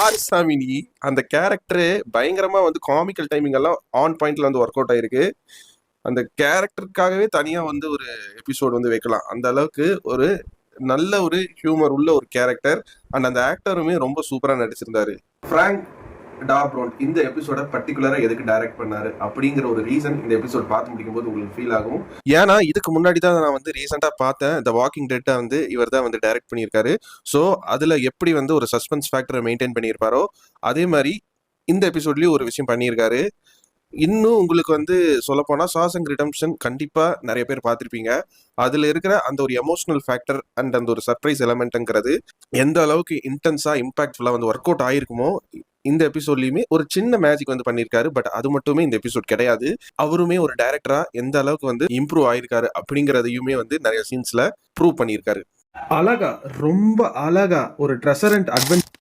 ஆரிசாமினி அந்த கேரக்டரு பயங்கரமா வந்து காமிக்கல் டைமிங் எல்லாம் ஆன் பாயிண்ட்ல வந்து ஒர்க் அவுட் ஆயிருக்கு. அந்த கேரக்டருக்காகவே தனியா வந்து ஒரு எபிசோட் வந்து வைக்கலாம். அந்த அளவுக்கு ஒரு நல்ல ஒரு ஹியூமர் உள்ள ஒரு கேரக்டர். அண்ட் அந்த ஆக்டருமே ரொம்ப சூப்பரா நடிச்சிருந்தாரு. பிராங்க் டாப்ரோன் இந்த எபிசோட பர்டிகுலரா எதுக்கு டைரக்ட் பண்ணாரு அப்படிங்கிற ஒரு ரீசன் இந்த எபிசோட் பார்த்து முடிக்கும் போது உங்களுக்கு ஃபீல் ஆகும். ஏன்னா இதுக்கு முன்னாடி தான் நான் வந்து ரீசெண்டா பார்த்தேன் த வாக்கிங் டெட்டை வந்து இவர் தான் வந்து டைரக்ட் பண்ணியிருக்காரு. ஸோ அதுல எப்படி வந்து ஒரு சஸ்பென்ஸ் ஃபேக்டரை மெயின்டைன் பண்ணியிருப்பாரோ அதே மாதிரி இந்த எபிசோட்லயும் ஒரு விஷயம் பண்ணியிருக்காரு. இன்னும் உங்களுக்கு வந்து சொல்லப்போனா சாசங் ரிடம்ஷன் கண்டிப்பா நிறைய பேர் பார்த்திருப்பீங்க. அதுல இருக்கிற அந்த ஒரு எமோஷனல் ஃபேக்டர் அண்ட் அந்த ஒரு சர்ப்ரைஸ் எலமெண்ட்ங்கிறது எந்த அளவுக்கு இன்டென்ஸா இம்பாக்ட்ஃபுல்லா வந்து ஒர்க் அவுட் ஆயிருக்குமோ இந்த எபிசோட்லயுமே ஒரு சின்ன மேஜிக் வந்து பண்ணியிருக்காரு. பட் அது மட்டுமே இந்த எபிசோட் கிடையாது. அவருமே ஒரு டைரக்டரா எந்த அளவுக்கு வந்து இம்ப்ரூவ் ஆயிருக்காரு அப்படிங்கறதையுமே வந்து நிறைய சீன்ஸ்ல ப்ரூவ் பண்ணியிருக்காரு. அழகா ரொம்ப அழகா ஒரு ட்ரெஷர் அண்ட் அட்வென்ச்சர்